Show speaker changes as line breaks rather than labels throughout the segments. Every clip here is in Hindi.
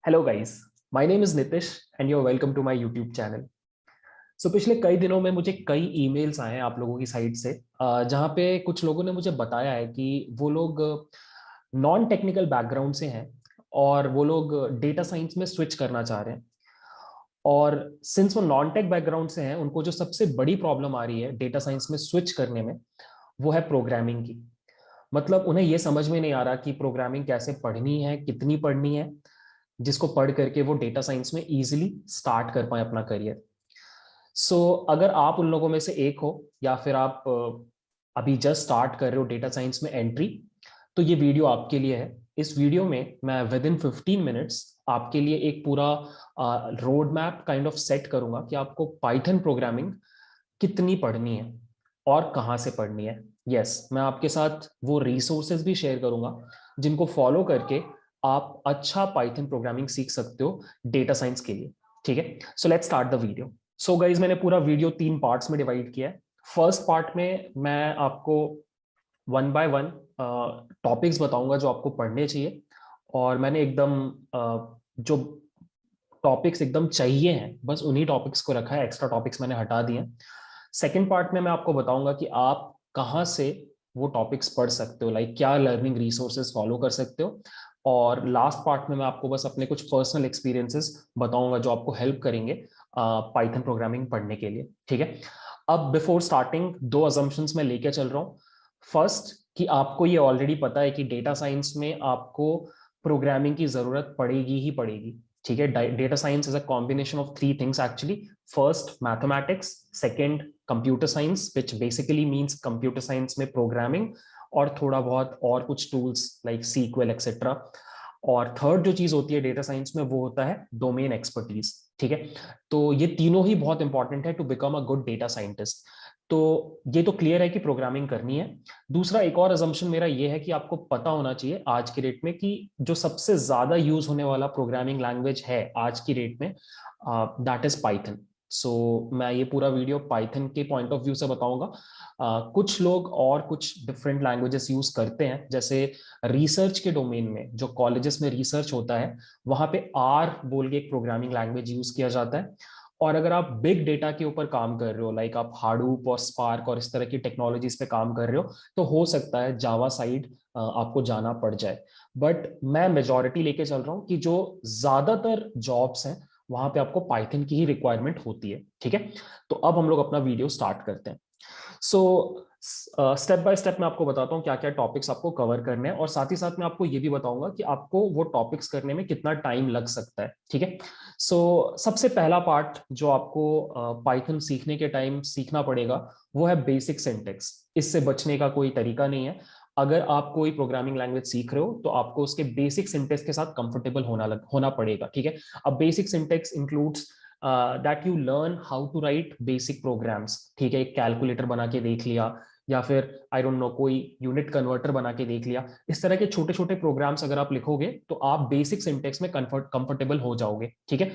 Hello guys, my name is Nitish and you are welcome to my YouTube channel. So पिछले कई दिनों में मुझे कई ईमेल्स आए हैं आप लोगों की साइड से, जहाँ पे कुछ लोगों ने मुझे बताया है कि वो लोग नॉन टेक्निकल बैकग्राउंड से हैं और वो लोग डेटा साइंस में स्विच करना चाह रहे हैं। और सिंस वो नॉन टेक बैकग्राउंड से हैं, उनको जो सबसे बड़ी प्रॉब्लम आ रही है डेटा साइंस में स्विच करने में, वो है प्रोग्रामिंग की। मतलब उन्हें ये समझ में नहीं आ रहा कि प्रोग्रामिंग कैसे पढ़नी है, कितनी पढ़नी है, जिसको पढ़ करके वो डेटा साइंस में इजीली स्टार्ट कर पाए अपना करियर। अगर आप उन लोगों में से एक हो या फिर आप अभी जस्ट स्टार्ट कर रहे हो डेटा साइंस में एंट्री, तो ये वीडियो आपके लिए है। इस वीडियो में मैं विद इन 15 मिनट्स आपके लिए एक पूरा road map kind of set करूंगा कि आपको पाइथन प्रोग्रामिंग कितनी पढ़नी है और कहाँ से पढ़नी है। यस, मैं आपके साथ वो रिसोर्सेज भी शेयर करूंगा जिनको फॉलो करके आप अच्छा पाइथन प्रोग्रामिंग सीख सकते हो डेटा साइंस के लिए। ठीक है, so let's start the video. So guys, मैंने पूरा वीडियो 3 पार्ट्स में डिवाइड किया है। फर्स्ट पार्ट में मैं आपको वन बाय वन टॉपिक्स बताऊंगा जो आपको पढ़ने चाहिए, और मैंने एकदम जो टॉपिक्स एकदम चाहिए हैं बस उन्हीं टॉपिक्स को रखा है, एक्स्ट्रा टॉपिक्स मैंने हटा दिए हैं। सेकेंड पार्ट में मैं आपको बताऊंगा कि आप कहाँ से वो टॉपिक्स पढ़ सकते हो, लाइक क्या लर्निंग रिसोर्सेज फॉलो कर सकते हो। और लास्ट पार्ट में मैं आपको बस अपने कुछ पर्सनल एक्सपीरियंसेस बताऊंगा जो आपको हेल्प करेंगे पाइथन प्रोग्रामिंग पढ़ने के लिए। ठीक है, अब बिफोर स्टार्टिंग दो अजम्पशंस मैं लेके चल रहा हूँ। फर्स्ट, कि आपको ये ऑलरेडी पता है कि डेटा साइंस में आपको प्रोग्रामिंग की जरूरत पड़ेगी ही पड़ेगी। ठीक है, data science is a combination of three things actually. First mathematics, second computer science which basically means computer science में प्रोग्रामिंग और थोड़ा बहुत और कुछ टूल्स लाइक सीक्वल एक्सेट्रा। और थर्ड जो चीज होती है डेटा साइंस में वो होता है डोमेन एक्सपर्टीज। ठीक है, तो ये तीनों ही बहुत इंपॉर्टेंट है to become a good data scientist. तो ये तो क्लियर है कि प्रोग्रामिंग करनी है। दूसरा, एक और अजम्पशन मेरा ये है कि आपको पता होना चाहिए आज की डेट में कि जो सबसे ज्यादा यूज होने वाला प्रोग्रामिंग लैंग्वेज है आज की डेट में, दैट इज पाइथन। मैं ये पूरा वीडियो पाइथन के पॉइंट ऑफ व्यू से बताऊंगा। कुछ लोग और कुछ डिफरेंट लैंग्वेजेस यूज करते हैं, जैसे रिसर्च के डोमेन में जो कॉलेजेस में रिसर्च होता है वहां पे आर बोल के एक प्रोग्रामिंग लैंग्वेज यूज किया जाता है। और अगर आप बिग डेटा के ऊपर काम कर रहे हो, लाइक आप हाडूप और स्पार्क और इस तरह की टेक्नोलॉजीज पे काम कर रहे हो, तो हो सकता है जावा साइड आपको जाना पड़ जाए। बट मैं मेजोरिटी लेके चल रहा हूँ कि जो ज्यादातर जॉब्स हैं वहां पे आपको पाइथन की ही रिक्वायरमेंट होती है। ठीक है, तो अब हम लोग अपना वीडियो स्टार्ट करते हैं। सो स्टेप बाय स्टेप मैं आपको बताता हूँ क्या क्या टॉपिक्स आपको कवर करने हैं, और साथ ही साथ मैं आपको ये भी बताऊंगा कि आपको वो टॉपिक्स करने में कितना टाइम लग सकता है। ठीक है, सबसे पहला पार्ट जो आपको पाइथन सीखने के टाइम सीखना पड़ेगा वो है बेसिक सिंटेक्स। इससे बचने का कोई तरीका नहीं है। अगर आप कोई प्रोग्रामिंग लैंग्वेज सीख रहे हो तो आपको उसके बेसिक सिंटेक्स के साथ कंफर्टेबल होना पड़ेगा। ठीक है, अब basic syntax includes that you learn how to write basic programs. ठीक है, एक कैलकुलेटर बना के देख लिया, या फिर आई डोंट नो कोई यूनिट कन्वर्टर बना के देख लिया। इस तरह के छोटे छोटे प्रोग्राम्स अगर आप लिखोगे तो आप बेसिक सिंटेक्स में कंफर्टेबल हो जाओगे। ठीक है,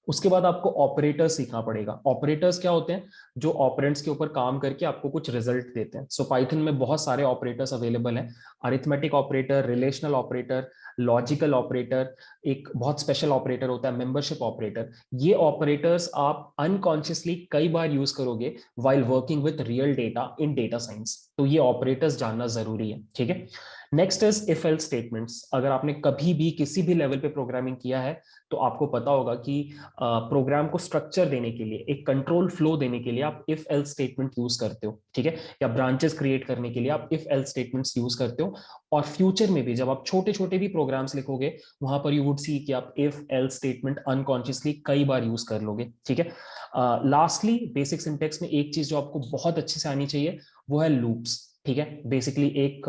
उसके बाद आपको ऑपरेटर्स सीखना पड़ेगा। ऑपरेटर्स क्या होते हैं? जो ऑपरेंड्स के ऊपर काम करके आपको कुछ रिजल्ट देते हैं। पाइथन में बहुत सारे ऑपरेटर्स अवेलेबल हैं। Arithmetic operator, relational operator, logical operator, एक बहुत स्पेशल ऑपरेटर होता है मेंबरशिप ऑपरेटर। ये ऑपरेटर्स आप अनकॉन्शियसली कई बार यूज करोगे while working with real data in data science, तो ये ऑपरेटर्स जानना जरूरी है। ठीक है, next is if else statements. अगर आपने कभी भी किसी भी लेवल पे प्रोग्रामिंग किया है तो आपको पता होगा कि प्रोग्राम को स्ट्रक्चर देने के लिए, एक कंट्रोल फ्लो देने के लिए आप इफ एल्स स्टेटमेंट यूज करते हो। ठीक है, या ब्रांचेस क्रिएट करने के लिए आप इफ एल्स स्टेटमेंट्स यूज करते हो। और फ्यूचर में भी जब आप छोटे छोटे भी प्रोग्राम्स लिखोगे वहां पर यू वुड सी कि आप इफ एल्स स्टेटमेंट अनकॉन्शियसली कई बार यूज कर लोगे। ठीक है, लास्टली बेसिक सिंटेक्स में एक चीज जो आपको बहुत अच्छे से आनी चाहिए वो है लूप्स। ठीक है, बेसिकली एक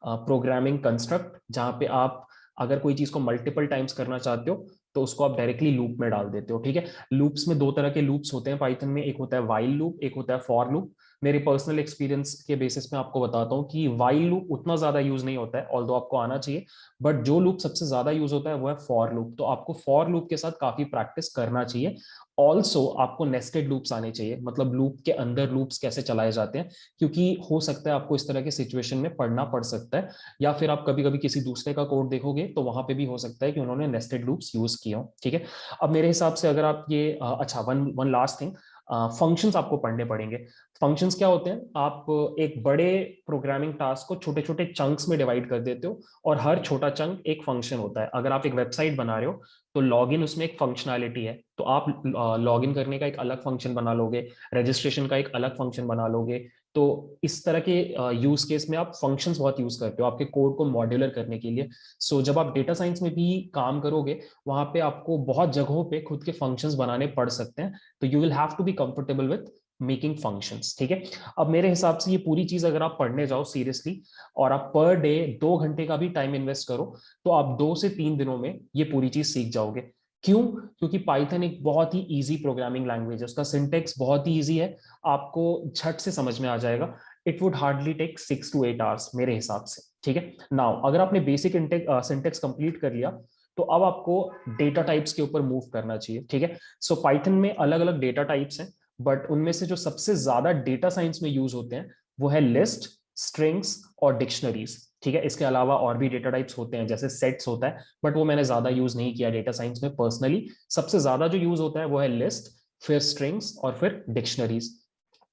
प्रोग्रामिंग कंस्ट्रक्ट जहां पे आप अगर कोई चीज को मल्टीपल टाइम्स करना चाहते हो तो उसको आप डायरेक्टली लूप में डाल देते हो। ठीक है, लूप्स में दो तरह के लूप्स होते हैं पाइथन में, एक होता है वाइल लूप, एक होता है फॉर लूप। मेरे पर्सनल एक्सपीरियंस के बेसिस पे आपको बताता हूँ कि वाइल लूप उतना ज्यादा यूज नहीं होता है, ऑल्दो आपको आना चाहिए, बट जो लूप सबसे ज्यादा यूज होता है वो है फॉर लूप। तो आपको फॉर लूप के साथ काफी प्रैक्टिस करना चाहिए। ऑल्सो आपको नेस्टेड लूप्स आने चाहिए, मतलब लूप के अंदर लूप्स कैसे चलाए जाते हैं, क्योंकि हो सकता है आपको इस तरह के सिचुएशन में पढ़ना पड़ सकता है, या फिर आप कभी कभी किसी दूसरे का कोड देखोगे तो वहां पे भी हो सकता है कि उन्होंने नेस्टेड लूप्स यूज किए हो। ठीक है, अब मेरे हिसाब से अगर आप ये अच्छा, one one last thing, functions आपको पढ़ने पड़ेंगे। फंक्शंस क्या होते हैं, आप एक बड़े प्रोग्रामिंग टास्क को छोटे छोटे चंक्स में डिवाइड कर देते हो, और हर छोटा चंक एक फंक्शन होता है। अगर आप एक वेबसाइट बना रहे हो तो लॉगिन उसमें एक फंक्शनैलिटी है, तो आप लॉगिन करने का एक अलग फंक्शन बना लोगे, रजिस्ट्रेशन का एक अलग फंक्शन बना लोगे। तो इस तरह के यूज केस में आप फंक्शंस बहुत यूज करते हो आपके कोड को मॉड्यूलर करने के लिए। सो जब आप डेटा साइंस में भी काम करोगे, वहां पे आपको बहुत जगहों पे खुद के फंक्शंस बनाने पड़ सकते हैं, तो you will have to be comfortable with making functions. ठीक है, अब मेरे हिसाब से ये पूरी चीज अगर आप पढ़ने जाओ सीरियसली, और आप पर डे 2 घंटे का भी टाइम इन्वेस्ट करो, तो आप 2 से 3 दिनों में ये पूरी चीज सीख जाओगे। क्यों? क्योंकि पाइथन एक बहुत ही इजी प्रोग्रामिंग लैंग्वेज है, उसका सिंटेक्स बहुत ही इजी है, आपको झट से समझ में आ जाएगा। It would hardly take 6 to 8 hours मेरे हिसाब से। ठीक है, नाउ अगर आपने बेसिक सिंटेक्स कंप्लीट कर लिया, तो अब आपको डेटा टाइप्स के ऊपर मूव करना चाहिए। ठीक है, सो पाइथन में अलग अलग डेटा टाइप्स हैं, बट उनमें से जो सबसे ज्यादा डेटा साइंस में यूज होते हैं वो है लिस्ट, स्ट्रिंग्स और डिक्शनरीज। ठीक है, इसके अलावा और भी डेटा टाइप्स होते हैं, जैसे सेट्स होता है, बट वो मैंने ज्यादा यूज नहीं किया डेटा साइंस में पर्सनली। सबसे ज्यादा जो यूज होता है वो है लिस्ट, फिर स्ट्रिंग्स और फिर डिक्शनरीज।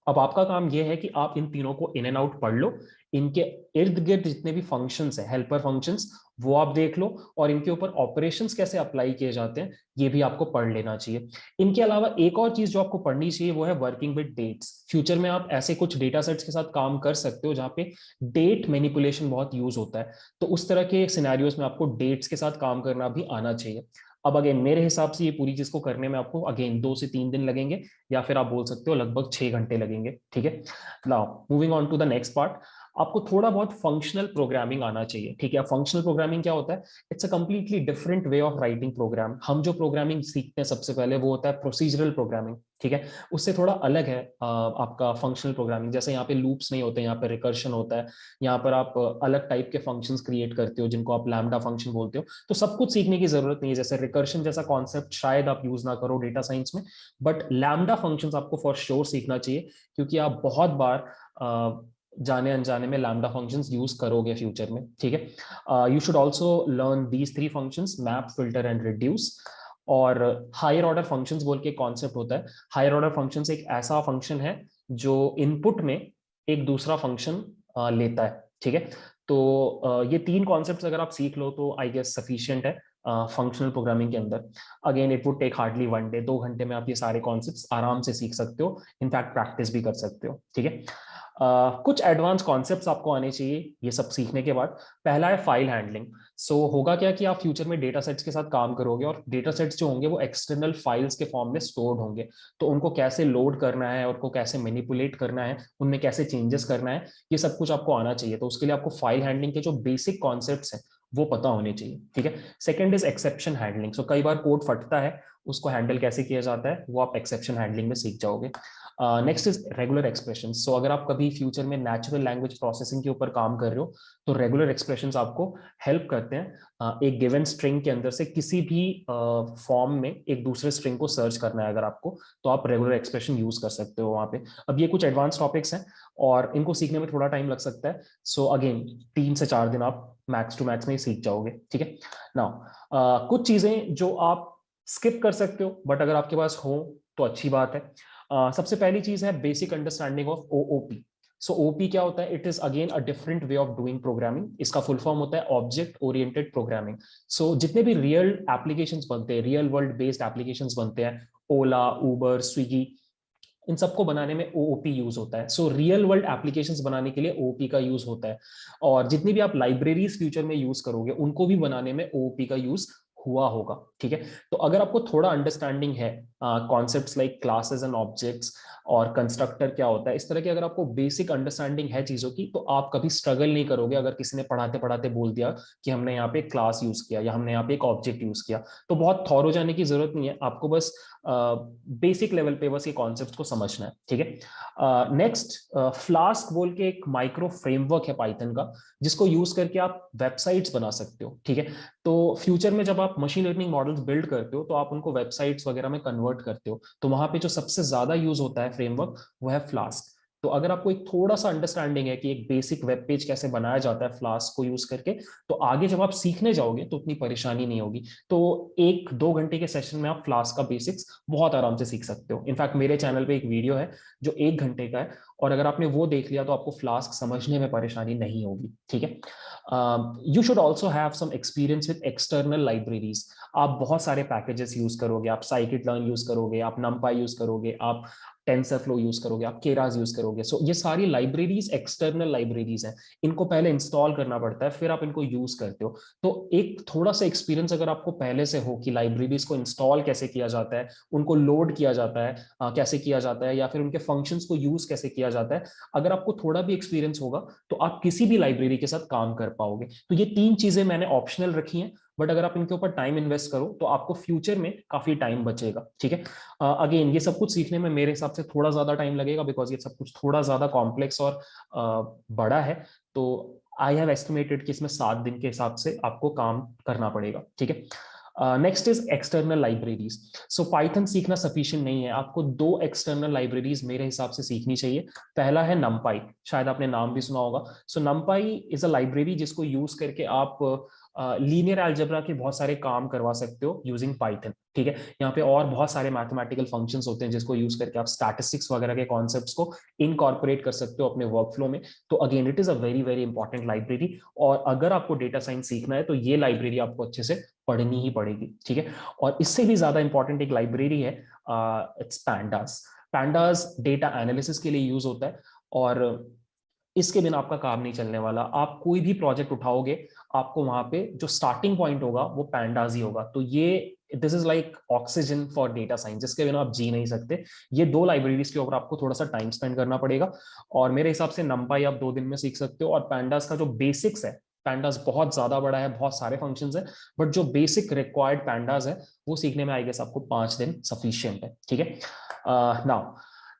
अब आपका काम यह है कि आप इन तीनों को इन एंड आउट पढ़ लो, इनके इर्द गिर्द जितने भी फंक्शंस हैं, हेल्पर फंक्शंस, वो आप देख लो, और इनके ऊपर ऑपरेशंस कैसे अप्लाई किए जाते हैं ये भी आपको पढ़ लेना चाहिए। इनके अलावा एक और चीज जो आपको पढ़नी चाहिए वो है वर्किंग विद डेट्स। फ्यूचर में आप ऐसे कुछ डेटा सेट्स के साथ काम कर सकते हो जहां पे डेट मैनिपुलेशन बहुत यूज होता है, तो उस तरह के सिनेरियोज में आपको डेट्स के साथ काम करना भी आना चाहिए। अब अगेन मेरे हिसाब से ये पूरी चीज को करने में आपको अगेन 2 से 3 दिन लगेंगे, या फिर आप बोल सकते हो लगभग 6 घंटे लगेंगे। ठीक है, now moving on to the next part, आपको थोड़ा बहुत फंक्शनल प्रोग्रामिंग आना चाहिए। ठीक है, फंक्शनल प्रोग्रामिंग क्या होता है? It's a completely different way of writing program. हम जो प्रोग्रामिंग सीखते हैं सबसे पहले वो होता है प्रोसीजरल प्रोग्रामिंग। ठीक है, उससे थोड़ा अलग है आपका फंक्शनल प्रोग्रामिंग। जैसे यहाँ पे लूप्स नहीं होते, यहाँ पे रिकर्शन होता है, यहाँ पर आप अलग टाइप के फंक्शंस क्रिएट करते हो जिनको आप लैम्डा फंक्शन बोलते हो। तो सब कुछ सीखने की जरूरत नहीं है, जैसे रिकर्शन जैसा कॉन्सेप्ट शायद आप यूज ना करो डेटा साइंस में, बट लैम्डा फंक्शंस आपको फॉर श्योर सीखना चाहिए, क्योंकि आप बहुत बार जाने अनजाने में लैम्डा फंक्शंस यूज करोगे फ्यूचर में। ठीक है, you should also learn these 3 functions, map, filter and reduce. और हायर ऑर्डर फंक्शंस बोल के कॉन्सेप्ट होता है। हायर ऑर्डर फंक्शंस एक ऐसा फंक्शन है जो इनपुट में एक दूसरा फंक्शन लेता है। ठीक है, तो ये 3 कॉन्सेप्ट्स अगर आप सीख लो तो आई गेस सफिशिएंट है फंक्शनल प्रोग्रामिंग के अंदर। Again it would take hardly 1 day, 2 घंटे में आप ये सारे कॉन्सेप्ट्स आराम से सीख सकते हो, इनफैक्ट प्रैक्टिस भी कर सकते हो। ठीक है, कुछ एडवांस कॉन्सेप्ट्स आपको आने चाहिए ये सब सीखने के बाद। पहला है फाइल हैंडलिंग। सो होगा क्या कि आप फ्यूचर में डेटा सेट्स के साथ काम करोगे, और डेटा सेट्स जो होंगे वो एक्सटर्नल फाइल्स के फॉर्म में स्टोर्ड होंगे, तो उनको कैसे लोड करना है, उनको कैसे मैनिपुलेट करना है, उनमें कैसे चेंजेस करना है, ये सब कुछ आपको आना चाहिए। तो उसके लिए आपको फाइल हैंडलिंग के जो बेसिक कॉन्सेप्ट्स हैं वो पता होने चाहिए। ठीक है, सेकंड इज एक्सेप्शन हैंडलिंग। सो कई बार कोड फटता है, उसको हैंडल कैसे किया जाता है वो आप एक्सेप्शन हैंडलिंग में सीख जाओगे। Next is regular expression. So अगर आप कभी फ्यूचर में नेचुरल लैंग्वेज प्रोसेसिंग के ऊपर काम कर रहे हो, तो रेगुलर एक्सप्रेशंस आपको हेल्प करते हैं एक गिवन स्ट्रिंग के अंदर से किसी भी फॉर्म में एक दूसरे स्ट्रिंग को सर्च करना है अगर आपको, तो आप रेगुलर एक्सप्रेशन यूज कर सकते हो वहां पे। अब ये कुछ एडवांस टॉपिक्स हैं और इनको सीखने में थोड़ा टाइम लग सकता है, सो अगेन 3 से 4 दिन आप मैक्स टू मैक्स में ही सीख जाओगे। ठीक है, नाउ कुछ चीजें जो आप स्किप कर सकते हो बट अगर आपके पास हो तो अच्छी बात है। सबसे पहली चीज है basic understanding of OOP. So OP क्या होता है? It is again a different way of doing programming. इसका फुल फॉर्म होता है ऑब्जेक्ट ओरिएंटेड प्रोग्रामिंग। सो जितने भी रियल एप्लीकेशंस बनते हैं, रियल वर्ल्ड बेस्ड एप्लीकेशंस बनते हैं, ओला, उबर, स्विगी, इन सबको बनाने में ओओपी यूज होता है। सो रियल वर्ल्ड एप्लीकेशंस बनाने के लिए ओओपी का यूज होता है, और जितनी भी आप लाइब्रेरीज फ्यूचर में यूज करोगे उनको भी बनाने में ओओपी का यूज हुआ होगा, ठीक है। तो अगर आपको थोड़ा अंडरस्टैंडिंग है concepts like classes and objects और कंस्ट्रक्टर क्या होता है, इस तरह की अगर आपको बेसिक अंडरस्टैंडिंग है चीजों की, तो आप कभी स्ट्रगल नहीं करोगे अगर किसी ने पढ़ाते पढ़ाते बोल दिया कि हमने यहाँ पे क्लास यूज किया या हमने यहाँ पे एक ऑब्जेक्ट यूज किया। तो बहुत थॉरो जाने की जरूरत नहीं है, आपको बस बेसिक लेवल पे बस ये कॉन्सेप्ट को समझना है, ठीक है। नेक्स्ट, फ्लास्क बोल के एक माइक्रो फ्रेमवर्क है पाइथन का, जिसको यूज करके आप वेबसाइट्स बना सकते हो, ठीक है। तो फ्यूचर में जब आप मशीन लर्निंग मॉडल्स बिल्ड करते हो तो आप उनको वेबसाइट्स वगैरह में कन्वर्ट करते हो, तो वहां पे जो सबसे ज्यादा यूज होता है फ्रेमवर्क वो है फ्लास्क। तो अगर आपको एक थोड़ा सा अंडरस्टैंडिंग है कि एक बेसिक वेब पेज कैसे बनाया जाता है फ्लास्क को यूज करके, तो आगे जब आप सीखने जाओगे तो उतनी परेशानी नहीं होगी। तो 1-2 घंटे के सेशन में आप फ्लास्क का बेसिक्स बहुत आराम से सीख सकते हो। इनफैक्ट मेरे चैनल पे एक वीडियो है जो 1 घंटे का है, और अगर आपने वो देख लिया तो आपको फ्लास्क समझने में परेशानी नहीं होगी, ठीक है। You should also have some experience with external libraries. आप बहुत सारे पैकेजेस यूज करोगे, आप साइकिट लर्न यूज करोगे, आप नमपाई यूज करोगे, आप टेंसरफ्लो यूज करोगे, आप केरास यूज करोगे। सो ये सारी लाइब्रेरीज एक्सटर्नल लाइब्रेरीज हैं, इनको पहले इंस्टॉल करना पड़ता है, फिर आप इनको यूज करते हो। तो एक थोड़ा सा एक्सपीरियंस अगर आपको पहले से हो कि लाइब्रेरीज को इंस्टॉल कैसे किया जाता है, उनको लोड किया जाता है, कैसे किया जाता है, या फिर उनके फंक्शंस को यूज कैसे किया जाता है, अगर आपको थोड़ा भी एक्सपीरियंस होगा तो आप किसी भी लाइब्रेरी के साथ काम कर पाओगे। तो ये 3 चीजें मैंने ऑप्शनल रखी हैं, बट अगर आप इनके ऊपर टाइम इन्वेस्ट करो तो आपको फ्यूचर में काफी टाइम बचेगा, ठीक है। अगेन ये सब कुछ सीखने में मेरे हिसाब से थोड़ा ज्यादा टाइम लगेगा, बिकॉज ये सब कुछ थोड़ा ज्यादा कॉम्प्लेक्स और बड़ा है। तो आई हैव एस्टिमेटेड कि इसमें 7 दिन के हिसाब से आपको काम करना पड़ेगा, ठीक है। Next is external libraries. So Python सीखना सफिशिएंट नहीं है, आपको 2 एक्सटर्नल लाइब्रेरीज मेरे हिसाब से सीखनी चाहिए। पहला है नमपाई, शायद आपने नाम भी सुना होगा। सो नमपाई इज अ लाइब्रेरी जिसको यूज करके आप लीनियर अलजेब्रा के बहुत सारे काम करवा सकते हो यूजिंग पाइथन, ठीक है। यहाँ पे और बहुत सारे मैथमेटिकल फंक्शंस होते हैं जिसको यूज करके आप स्टैटिस्टिक्स वगैरह के कॉन्सेप्ट्स को इनकॉर्पोरेट कर सकते हो अपने वर्कफ्लो में। तो again it is a very very important library, और अगर आपको डेटा साइंस सीखना है तो ये लाइब्रेरी आपको अच्छे से पढ़नी ही पड़ेगी, ठीक है। और इससे भी ज्यादा इंपॉर्टेंट एक लाइब्रेरी है, it's pandas. Pandas data analysis के लिए यूज होता है, और इसके बिना आपका काम नहीं चलने वाला। आप कोई भी प्रोजेक्ट उठाओगे, आपको वहां पे जो स्टार्टिंग पॉइंट होगा वो पैंडास ही होगा। तो ये this is like oxygen for data science, जिसके बिना आप जी नहीं सकते। ये 2 लाइब्रेरीज के ऊपर आपको थोड़ा सा टाइम स्पेंड करना पड़ेगा, और मेरे हिसाब से नंपाई आप 2 दिन में सीख सकते हो। और पैंडास का जो बेसिक्स है, पैंडास बहुत ज्यादा बड़ा है, बहुत सारे फंक्शंस है, बट जो बेसिक रिक्वायर्ड पैंडास है वो सीखने में आई गेस आपको 5 दिन सफिशियंट है, ठीक है। नाउ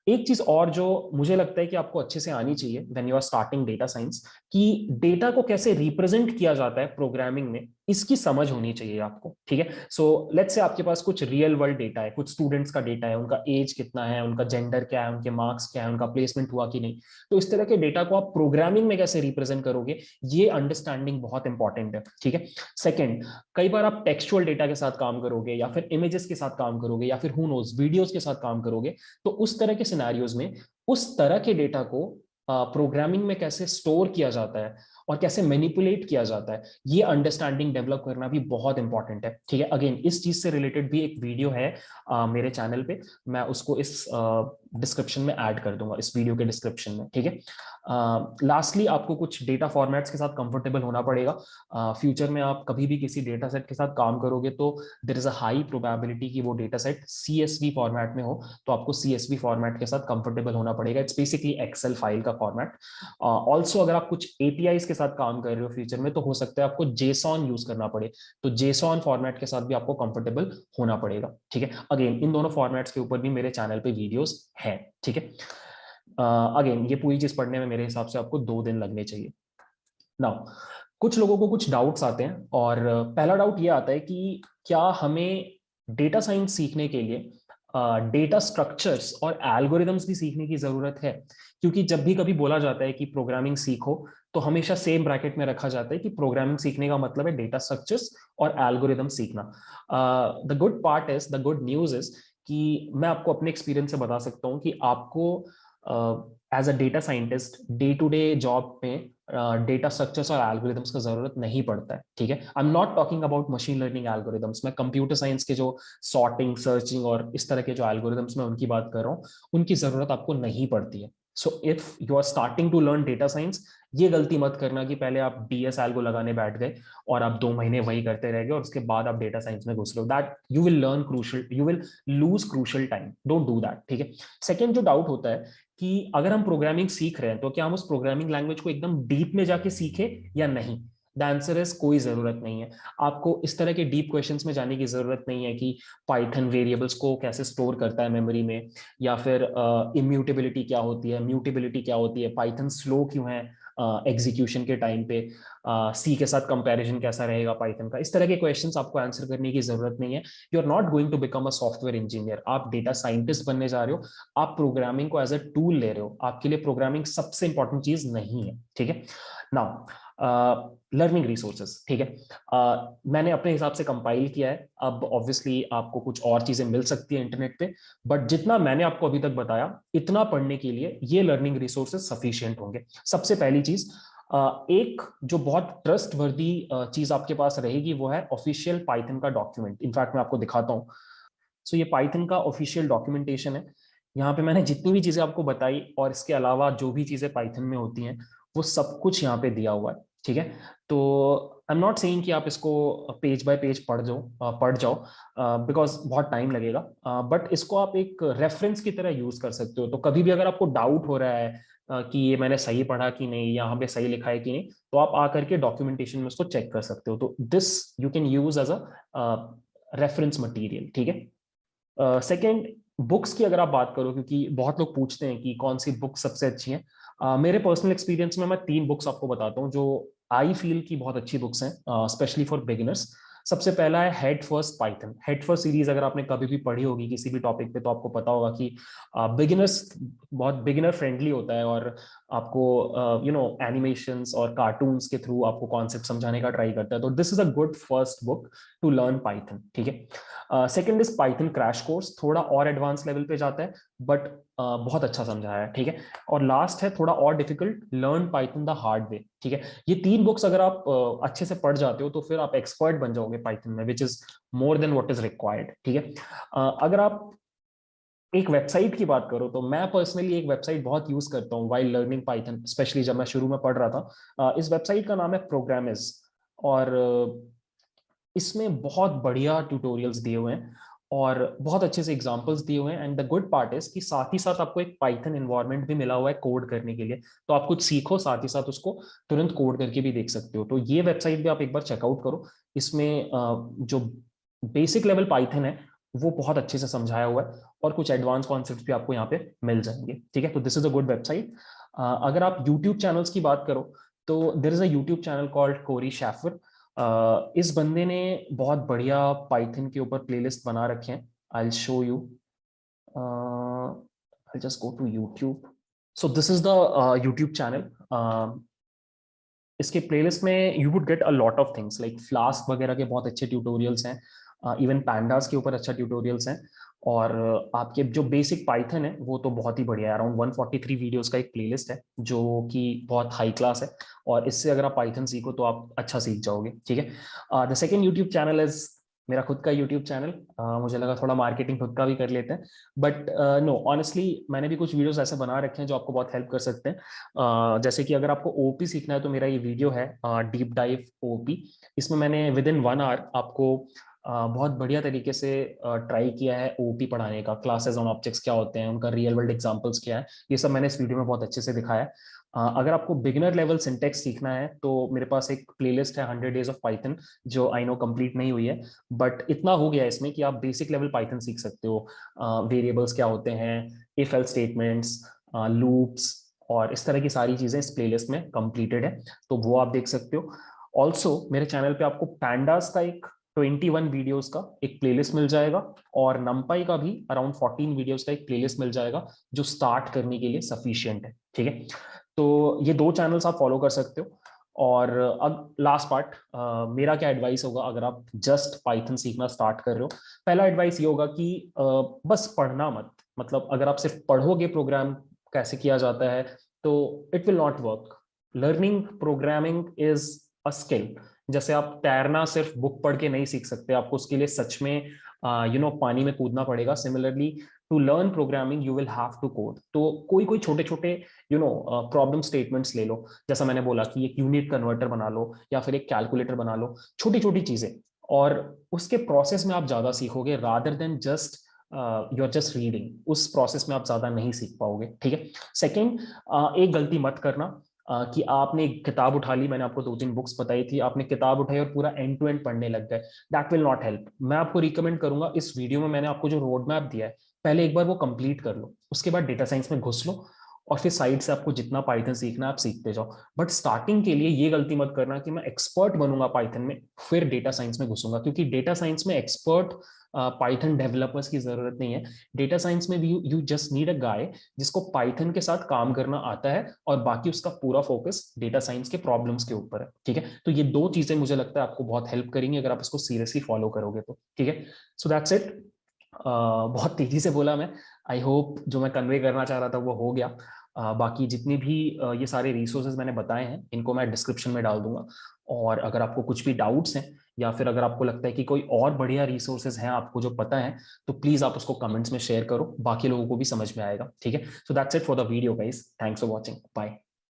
एक चीज और जो मुझे लगता है कि आपको अच्छे से आनी चाहिए when you are starting data science, कि डेटा को कैसे रिप्रेजेंट किया जाता है प्रोग्रामिंग में, इसकी समझ होनी चाहिए आपको, ठीक है। सो लेट्स से आपके पास कुछ रियल वर्ल्ड डेटा है, कुछ स्टूडेंट्स का डेटा है, उनका एज कितना है, उनका जेंडर क्या है, उनके मार्क्स क्या है, उनका प्लेसमेंट हुआ कि नहीं। तो इस तरह के डेटा को आप प्रोग्रामिंग में कैसे रिप्रेजेंट करोगे, ये अंडरस्टैंडिंग बहुत इंपॉर्टेंट है, ठीक है। सेकेंड, कई बार आप टेक्सचुअल डेटा के साथ काम करोगे, या फिर इमेजेस के साथ काम करोगे, या फिर हु नोज वीडियोस के साथ काम करोगे। तो उस तरह के सिनेरियोज में उस तरह के डेटा को प्रोग्रामिंग में कैसे स्टोर किया जाता है और कैसे मैनिपुलेट किया जाता है, ये अंडरस्टैंडिंग डेवलप करना भी बहुत इंपॉर्टेंट है, ठीक है। अगेन इस चीज से रिलेटेड भी एक वीडियो है मेरे चैनल पे, मैं उसको इस डिस्क्रिप्शन में ऐड कर दूंगा, इस वीडियो के डिस्क्रिप्शन में, ठीक है। लास्टली आपको कुछ डेटा फॉर्मेट्स के साथ कंफर्टेबल होना पड़ेगा। फ्यूचर में आप कभी भी किसी डेटा सेट के साथ काम करोगे तो there is a high probability कि वो डेटा सेट CSV फॉर्मेट में हो, तो आपको CSV फॉर्मेट के साथ कंफर्टेबल होना पड़ेगा। इट्स बेसिकली एक्सेल फाइल का फॉर्मेट। ऑल्सो अगर आप कुछ APIs के साथ काम कर रहे हो फ्यूचर में, तो हो सकता है आपको JSON यूज करना पड़े, तो JSON फॉर्मेट के साथ भी आपको कंफर्टेबल होना पड़ेगा, ठीक है। अगेन इन दोनों फॉर्मेट्स के ऊपर भी मेरे चैनल पे वीडियोस हैं, ठीक है। अगेन ये पूरी चीज पढ़ने में मेरे हिसाब से आपको 2 दिन लगने चाहिए। नाउ कुछ लोगों को कुछ डाउट्स आते हैं, और पहला डाउट ये आता है कि क्या हमें डेटा साइंस सीखने के लिए डेटा स्ट्रक्चर्स और एल्गोरिदम्स भी सीखने की जरूरत है। क्योंकि जब भी कभी बोला जाता है कि प्रोग्रामिंग सीखो, तो हमेशा सेम ब्रैकेट में रखा जाता है कि प्रोग्रामिंग सीखने का मतलब है डेटा स्ट्रक्चर्स और एल्गोरिदम सीखना। The good part is, the good news is कि मैं आपको अपने एक्सपीरियंस से बता सकता हूँ कि आपको as a data scientist day to day job में डेटा स्ट्रक्चर्स और एल्गोरिदम्स का जरूरत नहीं पड़ता है, ठीक है। I am not talking about machine learning algorithms, मैं कंप्यूटर साइंस के जो सॉर्टिंग, सर्चिंग और इस तरह के जो एल्गोरिदम्स मैं उनकी बात कर रहा हूँ, उनकी जरूरत आपको नहीं पड़ती है, so if you are starting to learn data science, ये गलती मत करना कि पहले आप डीएस एल्गो लगाने बैठ गए और आप 2 महीने वही करते रह गए और उसके बाद आप डेटा साइंस में घुस रहे हो। That you will learn crucial, you will lose crucial time, don't do that, ठीक है। सेकेंड जो डाउट होता है कि अगर हम प्रोग्रामिंग सीख रहे हैं तो क्या हम उस प्रोग्रामिंग लैंग्वेज को एकदम डीप में जाके सीखे या नहीं। द आंसर इज कोई जरूरत नहीं है। आपको इस तरह के डीप क्वेश्चंस में जाने की जरूरत नहीं है कि पाइथन वेरिएबल्स को कैसे स्टोर करता है मेमोरी में, या फिर इम्यूटेबिलिटी क्या होती है, म्यूटेबिलिटी क्या होती है, पाइथन स्लो क्यों है एग्जीक्यूशन के टाइम पे, सी के साथ कंपैरिजन कैसा रहेगा पाइथन का। इस तरह के क्वेश्चंस आपको आंसर करने की जरूरत नहीं है। You are not going to become a software engineer, आप डेटा साइंटिस्ट बनने जा रहे हो। आप प्रोग्रामिंग को एज अ टूल ले रहे हो, आपके लिए प्रोग्रामिंग सबसे इंपॉर्टेंट चीज नहीं है, ठीक है। नाउ लर्निंग रिसोर्सेज, ठीक है। मैंने अपने हिसाब से कंपाइल किया है। अब ऑब्वियसली आपको कुछ और चीजें मिल सकती है इंटरनेट पे, बट जितना मैंने आपको अभी तक बताया इतना पढ़ने के लिए ये लर्निंग रिसोर्सेज सफिशिएंट होंगे। सबसे पहली चीज, एक जो बहुत ट्रस्ट वर्दी चीज आपके पास रहेगी वो है ऑफिशियल पाइथन का डॉक्यूमेंट। इनफैक्ट मैं आपको दिखाता हूँ। सो ये पाइथन का ऑफिशियल डॉक्यूमेंटेशन है। यहाँ पे मैंने जितनी भी चीजें आपको बताई और इसके अलावा जो भी चीजें पाइथन में होती हैं वो सब कुछ यहाँ पे दिया हुआ है, ठीक है। तो आई एम नॉट सेइंग कि आप इसको पेज बाय पेज पढ़ जाओ बिकॉज बहुत टाइम लगेगा, बट इसको आप एक रेफरेंस की तरह यूज कर सकते हो। तो कभी भी अगर आपको डाउट हो रहा है कि ये मैंने सही पढ़ा कि नहीं, यहाँ पे सही लिखा है कि नहीं, तो आप आकर के डॉक्यूमेंटेशन में उसको चेक कर सकते हो। तो this you can use as a reference material, ठीक है। सेकेंड, बुक्स की अगर आप बात करो, क्योंकि बहुत लोग पूछते हैं कि कौन सी बुक सबसे अच्छी है, मेरे पर्सनल एक्सपीरियंस में मैं 3 बुक्स आपको बताता हूँ जो आई फील की बहुत अच्छी बुक्स हैं स्पेशली फॉर बिगिनर्स। सबसे पहला है head first Python. Head first series अगर आपने कभी भी पढ़ी होगी किसी भी टॉपिक पे तो आपको पता होगा कि बिगिनर्स बहुत बिगिनर फ्रेंडली होता है और आपको एनिमेशंस और कार्टून्स के थ्रू आपको कॉन्सेप्ट समझाने का ट्राई करता है। तो this is a good first book to learn Python, ठीक है। Second is Python crash course, थोड़ा और एडवांस लेवल पे जाता है बट बहुत अच्छा समझाया है, ठीक है। और लास्ट है थोड़ा और difficult, learn Python the hard way, ठीक है। ये 3 बुक्स अगर आप अच्छे से पढ़ जाते हो तो फिर आप एक्सपर्ट बन जाओगे पाइथन में, which is more than what is required, ठीक है। अगर आप एक वेबसाइट की बात करो तो मैं पर्सनली एक वेबसाइट बहुत यूज करता हूँ वाइल लर्निंग पाइथन, स्पेशली जब मैं शुरू में पढ़ रहा था। इस वेबसाइट का नाम है प्रोग्रामिज, और इसमें बहुत बढ़िया ट्यूटोरियल्स दिए हुए हैं और बहुत अच्छे से एग्जांपल्स दिए हुए हैं। And the good part is कि साथ ही साथ आपको एक पाइथन एनवायरनमेंट भी मिला हुआ है कोड करने के लिए, तो आप कुछ सीखो साथ ही साथ उसको तुरंत कोड करके भी देख सकते हो। तो ये वेबसाइट भी आप एक बार चेकआउट करो। इसमें जो बेसिक लेवल पाइथन है वो बहुत अच्छे से समझाया हुआ है और कुछ एडवांस कॉन्सेप्ट भी आपको यहाँ पे मिल जाएंगे, ठीक है। तो this is a good website. अगर आप यूट्यूब चैनल्स की बात करो तो there is a YouTube channel called Corey Schafer. इस बंदे ने बहुत बढ़िया पाइथन के ऊपर प्लेलिस्ट बना रखे हैं। I show you, I just go to YouTube. So this is the YouTube channel. इसके प्लेलिस्ट में you would get a lot of things like flask वगैरह के बहुत अच्छे ट्यूटोरियल्स हैं, इवन पैंडास के ऊपर अच्छा ट्यूटोरियल्स हैं। और आपके जो बेसिक पाइथन है वो तो बहुत ही बढ़िया है। अराउंड 143 वीडियोस का एक प्लेलिस्ट है जो कि बहुत हाई क्लास है, और इससे अगर आप पाइथन सीखो तो आप अच्छा सीख जाओगे, ठीक है। The second YouTube channel is मेरा खुद का यूट्यूब चैनल। मुझे लगा थोड़ा मार्केटिंग खुद का भी कर लेते हैं, बट नो ऑनेस्टली मैंने भी कुछ वीडियोस ऐसे बना रखे हैं जो आपको बहुत हेल्प कर सकते हैं। जैसे कि अगर आपको ओपी सीखना है तो मेरा ये वीडियो है डीप डाइव ओपी। इसमें मैंने विद इन 1 आवर आपको बहुत बढ़िया तरीके से ट्राई किया है ओपी पढ़ाने का। क्लासेस ऑन ऑब्जेक्ट्स क्या होते हैं, उनका रियल वर्ल्ड एग्जांपल्स क्या है, ये सब मैंने इस वीडियो में बहुत अच्छे से दिखाया है। अगर आपको बिगिनर लेवल सिंटेक्स सीखना है तो मेरे पास एक प्लेलिस्ट है 100 डेज ऑफ पाइथन, जो आई नो कंप्लीट नहीं हुई है बट इतना हो गया है इसमें कि आप बेसिक लेवल पाइथन सीख सकते हो। वेरिएबल्स क्या होते हैं, इफ एल्स स्टेटमेंट्स, लूप्स और इस तरह की सारी चीजें इस प्लेलिस्ट में कंप्लीटेड है, तो वो आप देख सकते हो। ऑल्सो मेरे चैनल पे आपको पैंडास का एक 21 वीडियोस का एक प्लेलिस्ट मिल जाएगा, और नंपाई का भी अराउंड 14 वीडियोस का एक प्लेलिस्ट मिल जाएगा जो स्टार्ट करने के लिए सफिशिएंट है, ठीक है। तो ये 2 चैनल्स आप फॉलो कर सकते हो। और अब लास्ट पार्ट, मेरा क्या एडवाइस होगा अगर आप जस्ट पाइथन सीखना स्टार्ट कर रहे हो। पहला एडवाइस ये होगा कि बस पढ़ना मत, मतलब अगर आप सिर्फ पढ़ोगे प्रोग्राम कैसे किया जाता है तो it will not work. Learning programming is a skill. जैसे आप तैरना सिर्फ बुक पढ़ के नहीं सीख सकते, आपको उसके लिए सच में पानी में कूदना पड़ेगा। Similarly to learn programming you will have to code. तो कोई कोई छोटे छोटे प्रॉब्लम स्टेटमेंट्स ले लो, जैसा मैंने बोला कि एक यूनिट कन्वर्टर बना लो या फिर एक कैलकुलेटर बना लो, छोटी छोटी चीजें, और उसके प्रोसेस में आप ज्यादा सीखोगे rather than just you are just reading. उस प्रोसेस में आप ज्यादा नहीं सीख पाओगे, ठीक है। सेकेंड, एक गलती मत करना कि आपने एक किताब उठा ली, मैंने आपको 2-3 बुक्स बताई थी, आपने किताब उठाई और पूरा एंड टू एंड पढ़ने लग गए। That will not help. मैं आपको रिकमेंड करूंगा, इस वीडियो में मैंने आपको जो रोड मैप दिया है, पहले एक बार वो कंप्लीट कर लो, उसके बाद डेटा साइंस में घुस लो, और फिर साइड से आपको जितना पाइथन सीखना है आप सीखते जाओ। बट स्टार्टिंग के लिए ये गलती मत करना कि मैं एक्सपर्ट बनूंगा पाइथन में फिर डेटा साइंस में घुसूंगा, क्योंकि डेटा साइंस में एक्सपर्ट पाइथन डेवलपर्स की जरूरत नहीं है। डेटा साइंस में यू जस्ट नीड अ गाय जिसको पाइथन के साथ काम करना आता है, और बाकी उसका पूरा फोकस डेटा साइंस के प्रॉब्लम्स के ऊपर है, ठीक है। तो ये दो चीजें मुझे लगता है आपको बहुत हेल्प करेंगी अगर आप इसको सीरियसली फॉलो करोगे तो, ठीक है। So that's it. बहुत तेजी से बोला मैं। आई होप जो मैं कन्वे करना चाह रहा था वो हो गया। बाकी जितनी भी ये सारे रिसोर्सेज मैंने बताए हैं, इनको मैं डिस्क्रिप्शन में डाल दूंगा। और अगर आपको कुछ भी डाउट्स हैं, या फिर अगर आपको लगता है कि कोई और बढ़िया रिसोर्सेज हैं आपको जो पता है, तो प्लीज आप उसको कमेंट्स में शेयर करो, बाकी लोगों को भी समझ में आएगा, ठीक है। So that's it for the video guys, thanks for watching, bye.